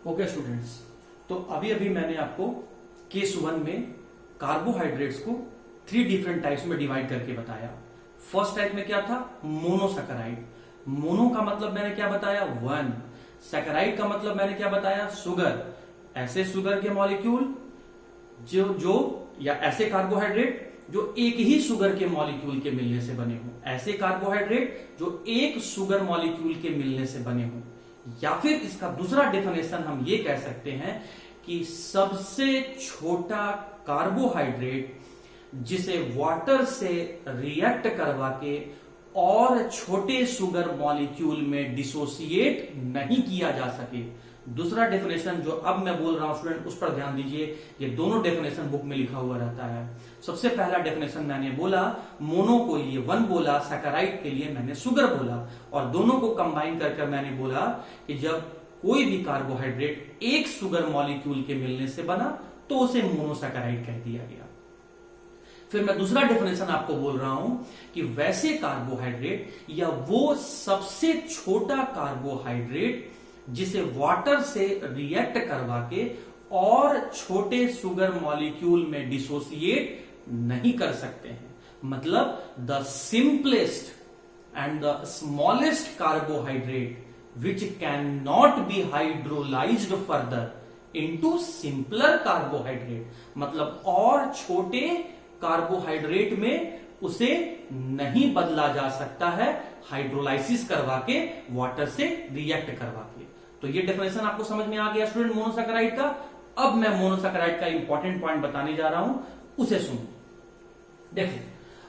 Okay students, तो अभी अभी मैंने आपको केस 1 में कार्बोहाइड्रेट्स को 3 डिफरेंट टाइप्स में डिवाइड करके बताया। फर्स्ट टाइप में क्या था? मोनोसैकेराइड। मोनो का मतलब मैंने क्या बताया? 1। सैकेराइड का मतलब मैंने क्या बताया? शुगर। ऐसे शुगर के मॉलिक्यूल जो या ऐसे कार्बोहाइड्रेट जो एक ही शुगर के मॉलिक्यूल के मिलने से बने हो, ऐसे कार्बोहाइड्रेट जो एक शुगर मॉलिक्यूल के मिलने से बने हो। या फिर इसका दूसरा डेफिनेशन हम ये कह सकते हैं कि सबसे छोटा कार्बोहाइड्रेट जिसे वाटर से रिएक्ट करवा के और छोटे शुगर मॉलिक्यूल में डिसोसिएट नहीं किया जा सके। दूसरा डेफिनेशन जो अब मैं बोल रहा हूं स्टूडेंट, उस पर ध्यान दीजिए। ये दोनों डेफिनेशन बुक में लिखा हुआ रहता है। सबसे पहला डेफिनेशन मैंने बोला मोनो को लिए 1 बोला, सैकेराइड के लिए मैंने शुगर बोला, और दोनों को कंबाइन करके मैंने बोला कि जब कोई भी कार्बोहाइड्रेट एक शुगर मॉलिक्यूल के मिलने से बना तो उसे मोनोसैकेराइड कह दिया गया। फिर मैं दूसरा डेफिनेशन आपको बोल रहा हूं कि वैसे कार्बोहाइड्रेट या वो सबसे छोटा कार्बोहाइड्रेट जिसे वाटर से रिएक्ट करवा के और छोटे शुगर मॉलिक्यूल में डिसोसिएट नहीं कर सकते हैं। मतलब the simplest and the smallest carbohydrate which can not be hydrolysed further into simpler carbohydrate. मतलब और छोटे कार्बोहाइड्रेट में उसे नहीं बदला जा सकता है हाइड्रोलाइसिस करवा के, वाटर से रिएक्ट करवा के। तो ये डेफिनेशन आपको समझ में आ गया स्टूडेंट मोनोसैकेराइड का। अब मैं मोनोसैकेराइड का इंपॉर्टेंट पॉइंट बताने जा रहा हूं, उसे सुनो। देखिए,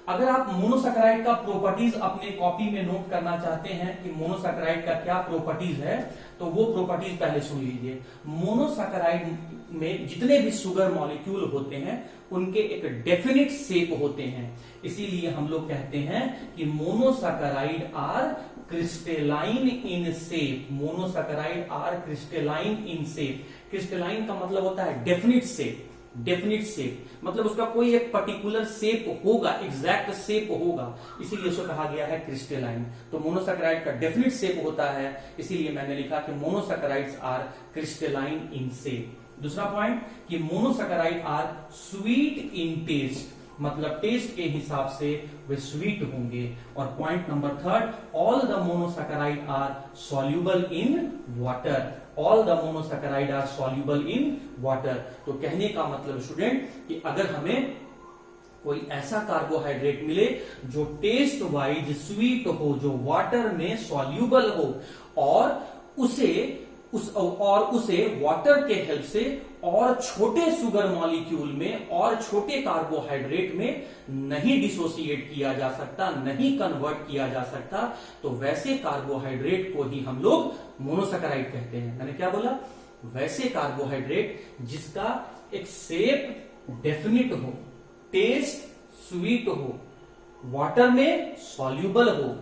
अगर आप मोनोसैकेराइड का प्रॉपर्टीज अपने कॉपी में नोट करना चाहते हैं कि मोनोसैकेराइड का क्या प्रॉपर्टीज है, तो वो प्रॉपर्टीज पहले सुन लीजिए। मोनोसैकेराइड में जितने भी शुगर मॉलिक्यूल होते हैं उनके एक डेफिनिट शेप होते हैं, इसीलिए हम लोग कहते हैं कि monosaccharide are crystalline in shape. Monosaccharide are crystalline in shape. Crystalline का मतलब होता है डेफिनिट शेप। डेफिनिट शेप मतलब उसका कोई एक पर्टिकुलर शेप होगा, एग्जैक्ट शेप होगा, इसीलिए उसको कहा गया है क्रिस्टलाइन। तो मोनोसैकेराइड का डेफिनिट शेप होता है, इसीलिए मैंने लिखा कि monosaccharides are crystalline in shape. दूसरा पॉइंट कि monosaccharide are sweet in taste, मतलब टेस्ट के हिसाब से वे स्वीट होंगे। और point number 3, all the monosaccharide are soluble in water. All the monosaccharide are soluble in water. तो कहने का मतलब स्टूडेंट कि अगर हमें कोई ऐसा कार्बोहाइड्रेट मिले जो टेस्ट वाइज स्वीट हो, जो वाटर में सॉल्युबल हो, और उसे वाटर के हेल्प से और छोटे शुगर मॉलिक्यूल में और छोटे कार्बोहाइड्रेट में नहीं डिसोसिएट किया जा सकता, नहीं कन्वर्ट किया जा सकता, तो वैसे कार्बोहाइड्रेट को ही हम लोग मोनोसैकेराइड कहते हैं। मैंने क्या बोला? वैसे कार्बोहाइड्रेट जिसका एक शेप डेफिनिट हो, टेस्ट स्वीट हो, वाटर में सॉल्युबल हो,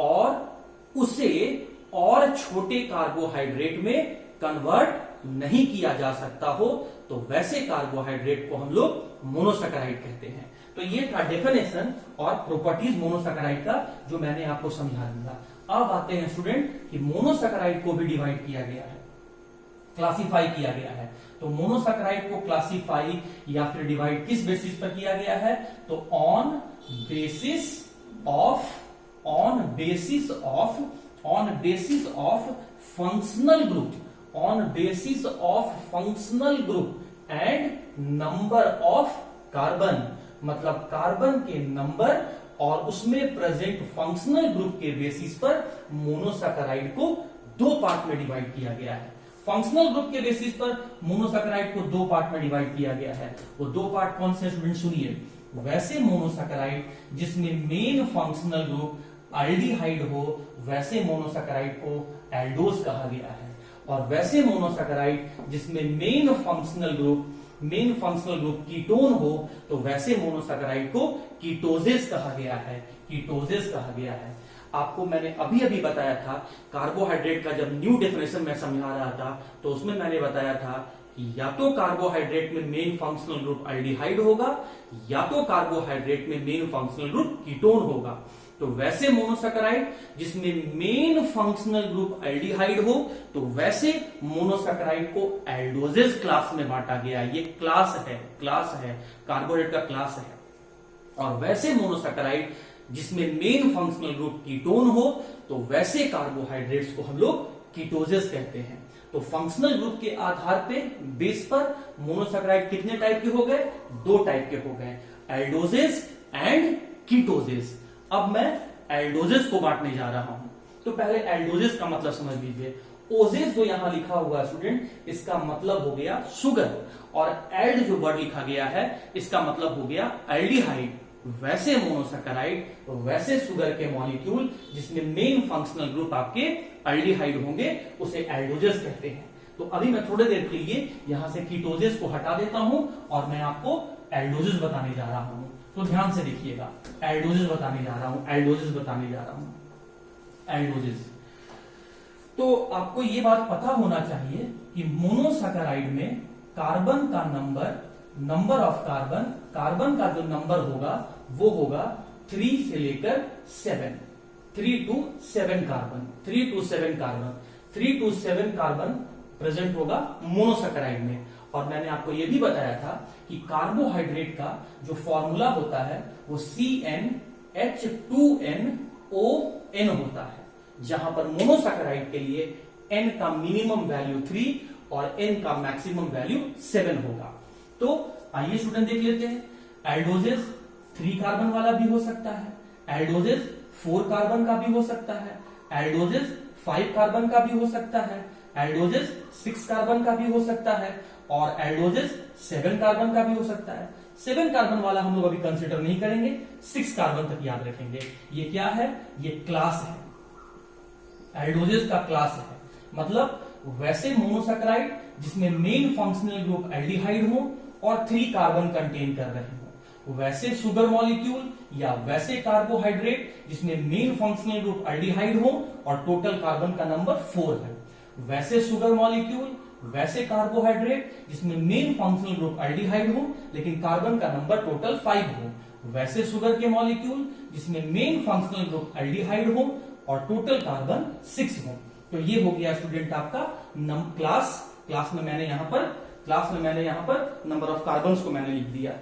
और उसे और छोटे कार्बोहाइड्रेट में कन्वर्ट नहीं किया जा सकता हो, तो वैसे कार्बोहाइड्रेट को हम लोग मोनोसैकेराइड कहते हैं। तो ये था डेफिनेशन और प्रॉपर्टीज मोनोसैकेराइड का, जो मैंने आपको समझा दिया। अब आते हैं स्टूडेंट कि मोनोसैकेराइड को भी डिवाइड किया गया है, क्लासिफाई किया गया है। तो मोनोसैकेराइड को क्लासिफाई या फिर डिवाइड किस बेसिस पर किया गया है? तो on basis of functional group, on basis of functional group and number of carbon. मतलब कार्बन के नंबर और उसमें प्रेजेंट फंक्शनल ग्रुप के बेसिस पर मोनोसैकेराइड को 2 पार्ट में डिवाइड किया गया है। फंक्शनल ग्रुप के बेसिस पर मोनोसैकेराइड को 2 पार्ट में डिवाइड किया गया है। वो 2 पार्ट कौन से स्टूडेंट? सुनिए। वैसे मोनोसैकेराइड जिसमें मेन फंक्शनल ग्रुप एल्डिहाइड हो, वैसे मोनोसैकेराइड को एल्डोज कहा गया है। और वैसे मोनोसैकेराइड जिसमें मेन फंक्शनल ग्रुप कीटोन हो, तो वैसे मोनोसैकेराइड को कीटोजेस कहा गया है। कीटोजेस कहा गया है। आपको मैंने अभी अभी बताया था, कार्बोहाइड्रेट का जब न्यू डेफिनेशन मैं समझा रहा था, तो उसमें मैंने बताया था कि या तो कार्बोहाइड्रेट में मेन फंक्शनल ग्रुप एल्डिहाइड होगा, या तो कार्बोहाइड्रेट में मेन फंक्शनल ग्रुप कीटोन होगा। तो वैसे मोनोसैकेराइड जिसमें मेन फंक्शनल ग्रुप एल्डिहाइड हो, तो वैसे मोनोसैकेराइड को एल्डोजेस क्लास में बांटा गया। ये क्लास है कार्बोहाइड्रेट का क्लास है। और वैसे मोनोसैकेराइड जिसमें मेन फंक्शनल ग्रुप कीटोन हो, तो वैसे कार्बोहाइड्रेट्स को हम लोग कीटोजेस कहते हैं। तो फंक्शनल ग्रुप के आधार पे बेस पर मोनोसैकेराइड कितने टाइप के हो गए? 2 टाइप के हो गए, एल्डोजेस एंड कीटोजेस। अब मैं एल्डोजेस को बांटने जा रहा हूं। तो पहले एल्डोजेस का मतलब समझ लीजिए। ओजेस जो यहां लिखा हुआ है स्टूडेंट, इसका मतलब हो गया शुगर, और एल्ड जो वर्ड लिखा गया है इसका मतलब हो गया एल्डिहाइड। वैसे मोनोसैकेराइड, वैसे शुगर के मॉलिक्यूल जिसमें मेन फंक्शनल ग्रुप आपके एल्डिहाइड होंगे, उसे एल्डोजेस कहते हैं। तो अभी मैं थोड़ी देर के लिए यहां से कीटोजेस को हटा देता हूं और मैं आपको एल्डोजेस बताने जा रहा हूं। तो ध्यान से देखिएगा, एल्डोजेस बताने जा रहा हूं, एल्डोजेस। तो आपको यह बात पता होना चाहिए कि मोनोसैकेराइड में कार्बन का नंबर ऑफ कार्बन का जो नंबर होगा वो होगा 3 से लेकर 7, 3 to 7 कार्बन प्रेजेंट होगा मोनोसैकेराइड में। और मैंने आपको यह भी बताया था कि कार्बोहाइड्रेट का जो फॉर्मूला होता है वो CnH2nOn होता है, जहां पर मोनोसैकेराइड के लिए n का मिनिमम वैल्यू 3 और n का मैक्सिमम वैल्यू 7 होगा। तो आइए स्टूडेंट देख लेते हैं। एल्डोजेस 3 कार्बन वाला भी हो सकता है, एल्डोजेस 4 कार्बन का भी हो सकता है, एल्डोजेस 5 कार्बन का भी हो सकता है, एल्डोजेस 6 कार्बन का भी हो सकता है, और एल्डोजेस 7 कार्बन का भी हो सकता है। 7 कार्बन वाला हम लोग अभी कंसिडर नहीं करेंगे, 6 कार्बन तक याद रखेंगे। ये क्या है? ये क्लास है, एल्डोजेस का क्लास है। मतलब वैसे मोनोसैकेराइड जिसमें मेन फंक्शनल ग्रुप एल्डिहाइड हो और 3 कार्बन कंटेन कर रहे हो, वैसे शुगर मॉलिक्यूल या वैसे कार्बोहाइड्रेट जिसमें मेन फंक्शनल ग्रुप एल्डिहाइड हो और टोटल कार्बन का नंबर 4 है, वैसे शुगर मॉलिक्यूल, वैसे कार्बोहाइड्रेट जिसमें मेन फंक्शनल ग्रुप एल्डिहाइड हो लेकिन कार्बन का नंबर टोटल 5 हो, वैसे शुगर के मॉलिक्यूल जिसमें मेन फंक्शनल ग्रुप एल्डिहाइड हो और टोटल कार्बन 6 हो। तो ये हो गया स्टूडेंट आपका क्लास में मैंने यहां पर नंबर ऑफ कार्बन्स को मैंने लिख दिया।